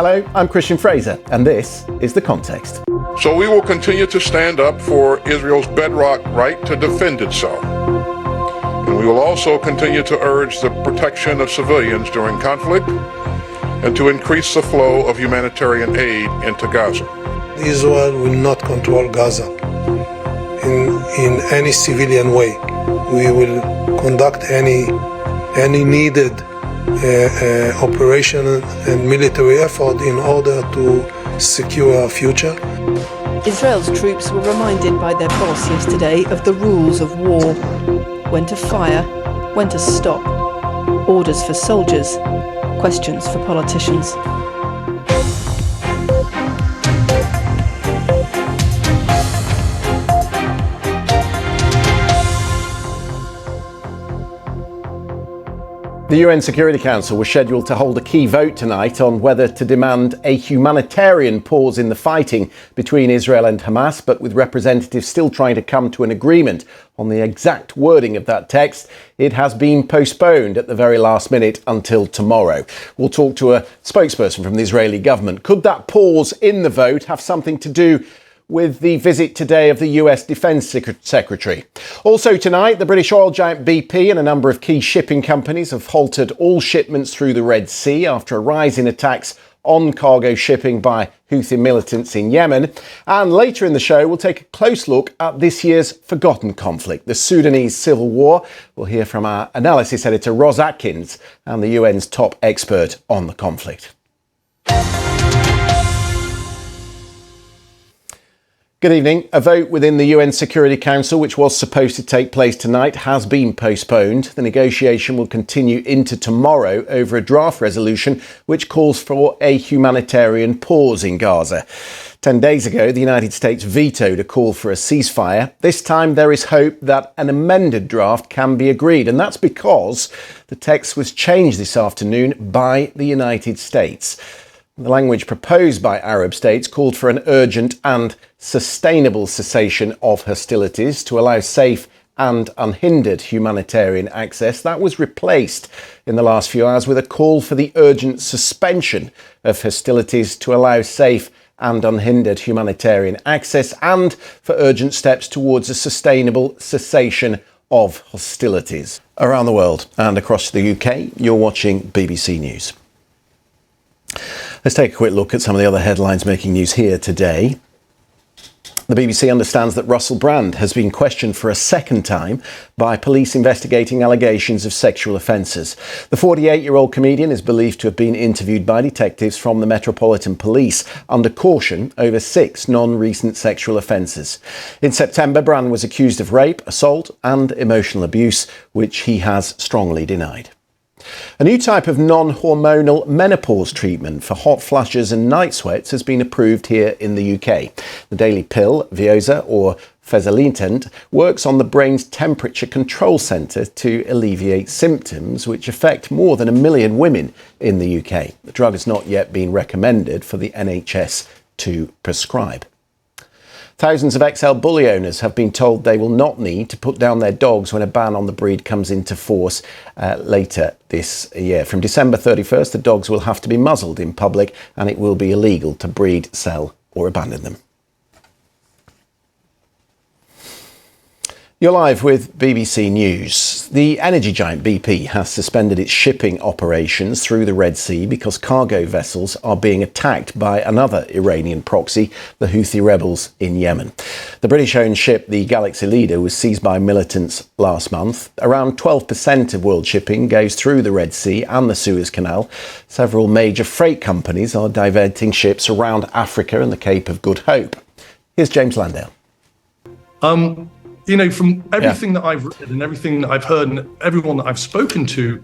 Hello, I'm Christian Fraser, and this is The Context. So we will continue to stand up for Israel's bedrock right to defend itself. And we will also continue to urge the protection of civilians during conflict and to increase the flow of humanitarian aid into Gaza. Israel will not control Gaza in any civilian way. We will conduct any needed operation and military effort in order to secure our future. Israel's troops were reminded by their boss yesterday of the rules of war. When to fire, when to stop. Orders for soldiers, questions for politicians. The UN Security Council was scheduled to hold a key vote tonight on whether to demand a humanitarian pause in the fighting between Israel and Hamas, but with representatives still trying to come to an agreement on the exact wording of that text, it has been postponed at the very last minute until tomorrow. We'll talk to a spokesperson from the Israeli government. Could that pause in the vote have something to do with the visit today of the US Defence Secretary? Also tonight, the British oil giant BP and a number of key shipping companies have halted all shipments through the Red Sea after a rise in attacks on cargo shipping by Houthi militants in Yemen. And later in the show, we'll take a close look at this year's forgotten conflict, the Sudanese civil war. We'll hear from our analysis editor, Ros Atkins, and the UN's top expert on the conflict. Good evening. A vote within the UN Security Council, which was supposed to take place tonight, has been postponed. The negotiation will continue into tomorrow over a draft resolution which calls for a humanitarian pause in Gaza. 10 days ago, the United States vetoed a call for a ceasefire. This time there is hope that an amended draft can be agreed, and that's because the text was changed this afternoon by the United States. The language proposed by Arab states called for an urgent and sustainable cessation of hostilities to allow safe and unhindered humanitarian access. That was replaced in the last few hours with a call for the urgent suspension of hostilities to allow safe and unhindered humanitarian access and for urgent steps towards a sustainable cessation of hostilities. Around the world and across the UK, you're watching BBC News. Let's take a quick look at some of the other headlines making news here today. The BBC understands that Russell Brand has been questioned for a second time by police investigating allegations of sexual offences. The 48-year-old comedian is believed to have been interviewed by detectives from the Metropolitan Police under caution over 6 non-recent sexual offences. In September, Brand was accused of rape, assault and emotional abuse, which he has strongly denied. A new type of non-hormonal menopause treatment for hot flushes and night sweats has been approved here in the UK. The daily pill, Veoza or fezolinetant, works on the brain's temperature control centre to alleviate symptoms which affect more than 1 million women in the UK. The drug has not yet been recommended for the NHS to prescribe. Thousands of XL Bully owners have been told they will not need to put down their dogs when a ban on the breed comes into force later this year. From December 31st, the dogs will have to be muzzled in public and it will be illegal to breed, sell or abandon them. You're live with BBC News. The energy giant BP has suspended its shipping operations through the Red Sea because cargo vessels are being attacked by another Iranian proxy, the Houthi rebels in Yemen. The British-owned ship, the Galaxy Leader, was seized by militants last month. Around 12% of world shipping goes through the Red Sea and the Suez Canal. Several major freight companies are diverting ships around Africa and the Cape of Good Hope. Here's James Landale. You know, from everything that I've read and everything that I've heard and everyone that I've spoken to,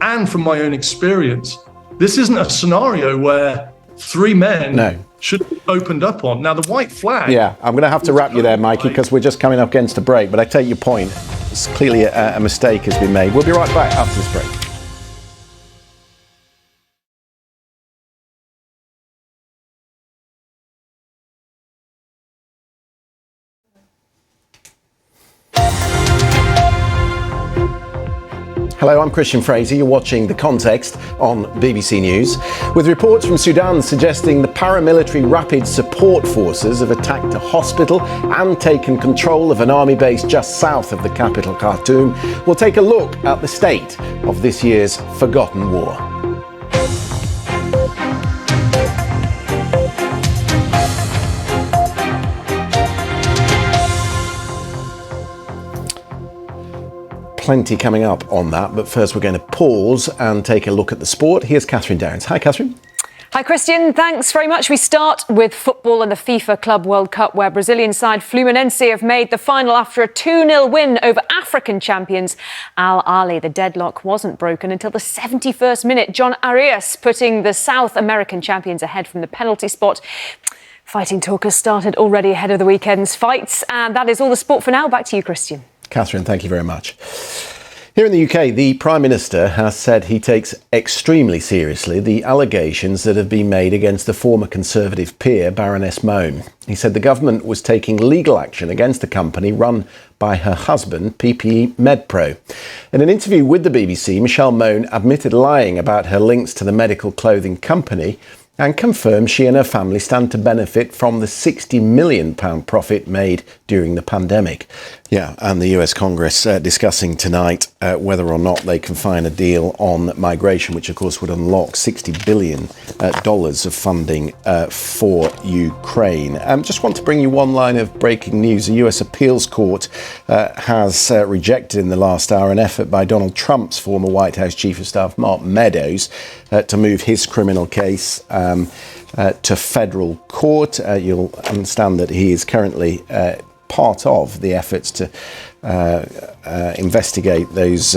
and from my own experience, this isn't a scenario where 3 men should be opened up on. Now, the white flag... Yeah, I'm going to have to wrap you there, Mikey, because we're just coming up against a break. But I take your point. It's clearly a mistake has been made. We'll be right back after this break. Hello, I'm Christian Fraser. You're watching The Context on BBC News. With reports from Sudan suggesting the paramilitary rapid support forces have attacked a hospital and taken control of an army base just south of the capital, Khartoum, we'll take a look at the state of this year's forgotten war. Plenty coming up on that, but first we're going to pause and take a look at the sport. Here's Catherine Downs. Hi, Catherine. Hi, Christian. Thanks very much. We start with football and the FIFA Club World Cup, where Brazilian side Fluminense have made the final after a 2-0 win over African champions Al Ahly. The deadlock wasn't broken until the 71st minute. John Arias putting the South American champions ahead from the penalty spot. Fighting talk has started already ahead of the weekend's fights. And that is all the sport for now. Back to you, Christian. Catherine, thank you very much. Here in the UK, the Prime Minister has said he takes extremely seriously the allegations that have been made against the former Conservative peer, Baroness Mone. He said the government was taking legal action against the company run by her husband, PPE MedPro. In an interview with the BBC, Michelle Mone admitted lying about her links to the medical clothing company and confirmed she and her family stand to benefit from the £60 million profit made during the pandemic. Yeah, and the US Congress discussing tonight whether or not they can find a deal on migration, which of course would unlock $60 billion of funding for Ukraine. Just want to bring you one line of breaking news. The US Appeals Court has rejected in the last hour an effort by Donald Trump's former White House Chief of Staff, Mark Meadows, to move his criminal case to federal court. You'll understand that he is currently part of the efforts to investigate those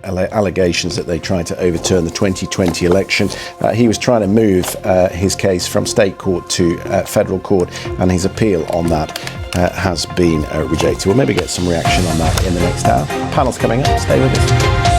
allegations that they tried to overturn the 2020 election. He was trying to move his case from state court to federal court, and his appeal on that has been rejected. We'll maybe get some reaction on that in the next hour. Panel's coming up. Stay with us.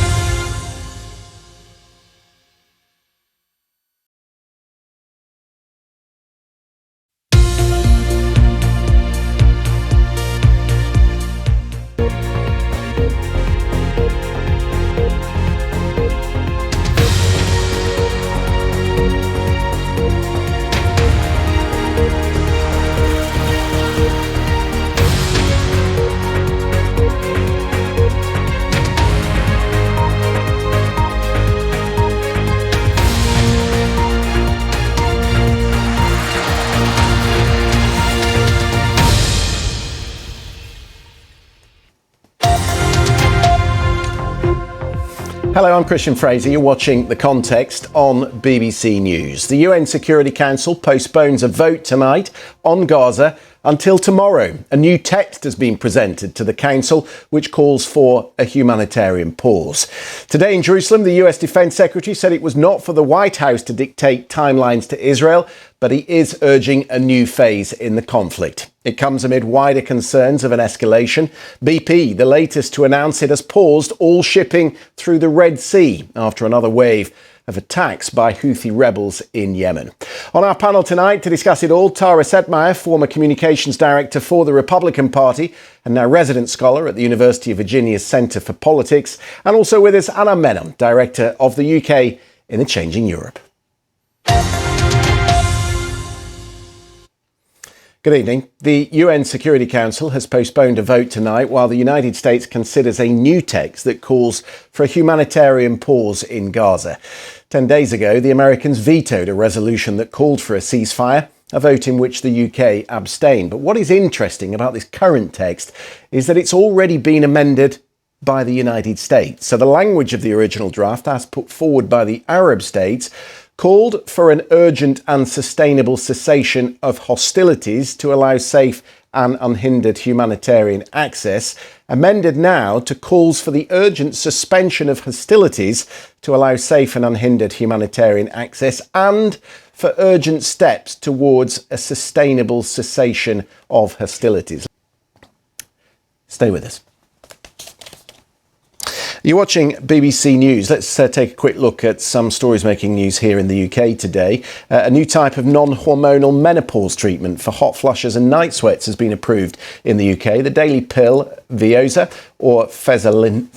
Hello, I'm Christian Fraser. You're watching The Context on BBC News. The UN Security Council postpones a vote tonight on Gaza until tomorrow. A new text has been presented to the Council which calls for a humanitarian pause. Today in Jerusalem, the US Defence Secretary said it was not for the White House to dictate timelines to Israel, but he is urging a new phase in the conflict. It comes amid wider concerns of an escalation. BP, the latest to announce it, has paused all shipping through the Red Sea after another wave of attacks by Houthi rebels in Yemen. On our panel tonight to discuss it all, Tara Setmeyer, former communications director for the Republican Party and now resident scholar at the University of Virginia's Centre for Politics, and also with us Anna Menon, director of the UK in the Changing Europe. Good evening. The UN Security Council has postponed a vote tonight while the United States considers a new text that calls for a humanitarian pause in Gaza. 10 days ago, the Americans vetoed a resolution that called for a ceasefire, a vote in which the UK abstained. But what is interesting about this current text is that it's already been amended by the United States. So the language of the original draft, as put forward by the Arab states, called for an urgent and sustainable cessation of hostilities to allow safe and unhindered humanitarian access, amended now to calls for the urgent suspension of hostilities to allow safe and unhindered humanitarian access and for urgent steps towards a sustainable cessation of hostilities. Stay with us. You're watching BBC News. Let's take a quick look at some stories making news here in the UK today. A new type of non-hormonal menopause treatment for hot flushes and night sweats has been approved in the UK. The daily pill Vioza, or Fesalin,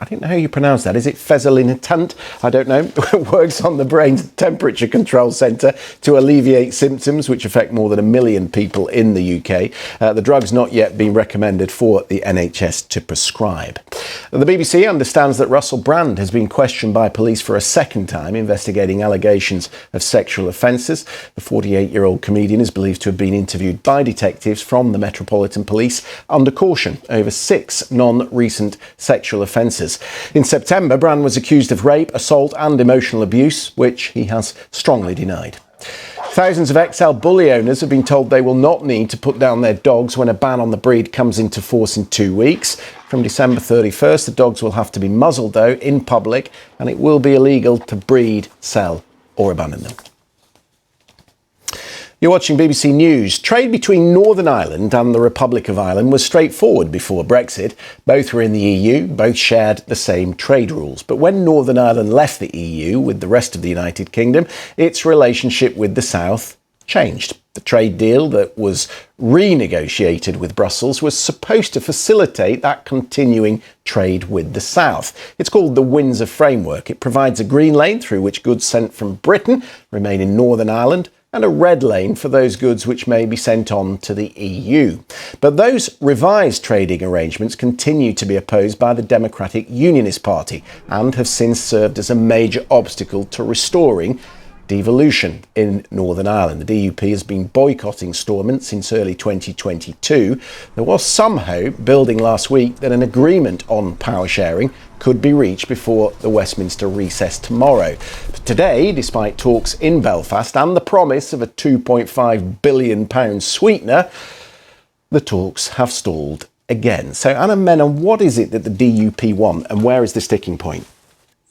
I don't know how you pronounce that. Is it Fesalinetant? I don't know. Works on the brain's temperature control centre to alleviate symptoms which affect more than 1 million people in the UK. The drug's not yet been recommended for the NHS to prescribe. The BBC understands that Russell Brand has been questioned by police for a second time, investigating allegations of sexual offences. The 48-year-old comedian is believed to have been interviewed by detectives from the Metropolitan Police under caution over 6 non-recent sexual offences. In September, Brand was accused of rape, assault and emotional abuse, which he has strongly denied. Thousands of XL bully owners have been told they will not need to put down their dogs when a ban on the breed comes into force in 2 weeks. From December 31st, the dogs will have to be muzzled, though, in public, and it will be illegal to breed, sell or abandon them. You're watching BBC News. Trade between Northern Ireland and the Republic of Ireland was straightforward before Brexit. Both were in the EU, both shared the same trade rules. But when Northern Ireland left the EU with the rest of the United Kingdom, its relationship with the South changed. The trade deal that was renegotiated with Brussels was supposed to facilitate that continuing trade with the South. It's called the Windsor Framework. It provides a green lane through which goods sent from Britain remain in Northern Ireland, and a red lane for those goods which may be sent on to the EU. But those revised trading arrangements continue to be opposed by the Democratic Unionist Party and have since served as a major obstacle to restoring devolution in Northern Ireland. The DUP has been boycotting Stormont since early 2022. There was some hope building last week that an agreement on power sharing could be reached before the Westminster recess tomorrow. But today, despite talks in Belfast and the promise of a £2.5 billion sweetener, the talks have stalled again. So Anna Menon, what is it that the DUP want and where is the sticking point?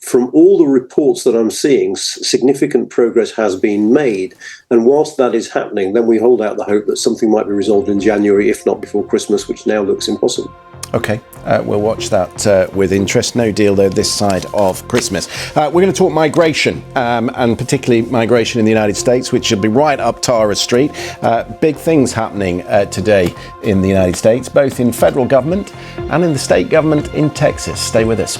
From all the reports that I'm seeing, significant progress has been made. And whilst that is happening, then we hold out the hope that something might be resolved in January, if not before Christmas, which now looks impossible. OK, we'll watch that with interest. No deal, though, this side of Christmas. We're going to talk migration, and particularly migration in the United States, which should be right up Tara Street. Big things happening today in the United States, both in federal government and in the state government in Texas. Stay with us.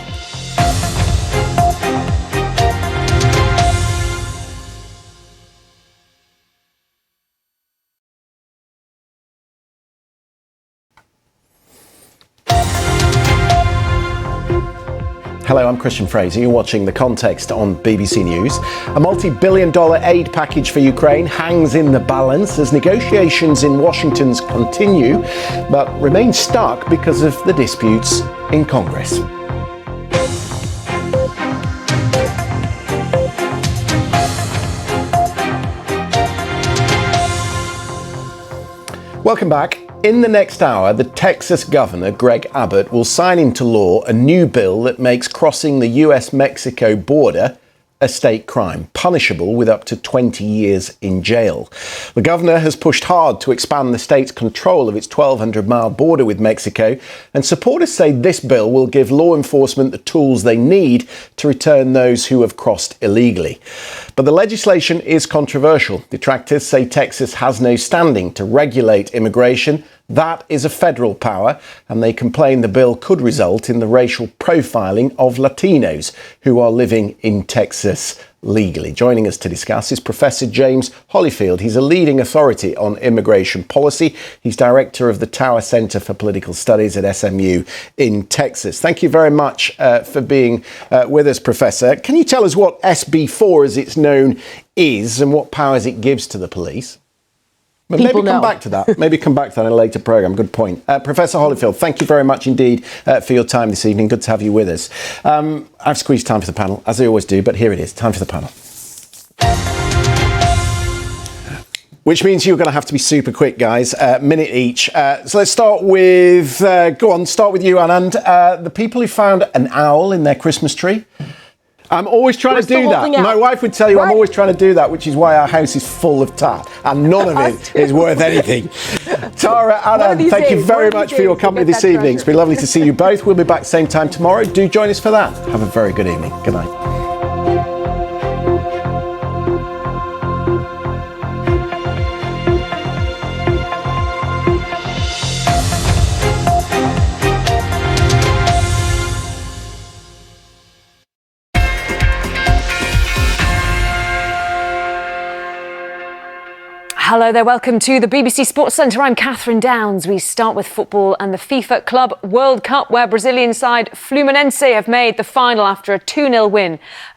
Hello, I'm Christian Fraser. You're watching The Context on BBC News. A multi-billion-dollar aid package for Ukraine hangs in the balance as negotiations in Washington continue, but remain stuck because of the disputes in Congress. Welcome back. In the next hour, the Texas governor, Greg Abbott, will sign into law a new bill that makes crossing the US-Mexico border a state crime, punishable with up to 20 years in jail. The governor has pushed hard to expand the state's control of its 1,200-mile border with Mexico, and supporters say this bill will give law enforcement the tools they need to return those who have crossed illegally. But the legislation is controversial. Detractors say Texas has no standing to regulate immigration. That is a federal power, and they complain the bill could result in the racial profiling of Latinos who are living in Texas legally. Joining us to discuss is Professor James Holyfield. He's a leading authority on immigration policy. He's director of the Tower Center for Political Studies at SMU in Texas. Thank you very much for being with us, Professor. Can you tell us what SB4, as it's known, is and what powers it gives to the police? But maybe come back to that. Maybe come back to that in a later programme. Good point. Professor Holyfield, thank you very much indeed for your time this evening. Good to have you with us. I've squeezed time for the panel, as I always do, but here it is. Time for the panel. Which means you're going to have to be super quick, guys. Minute each. So let's start with, start with you, Anand. The people who found an owl in their Christmas tree. I'm always trying to do that. My wife would tell you I'm always trying to do that, which is why our house is full of tat, and none of it is worth anything. Tara, Anand, thank you very much for your company this evening. It's been lovely to see you both. We'll be back same time tomorrow. Do join us for that. Have a very good evening. Good night. Hello there, welcome to the BBC Sports Centre. I'm Catherine Downs. We start with football and the FIFA Club World Cup, where Brazilian side Fluminense have made the final after a 2-0 win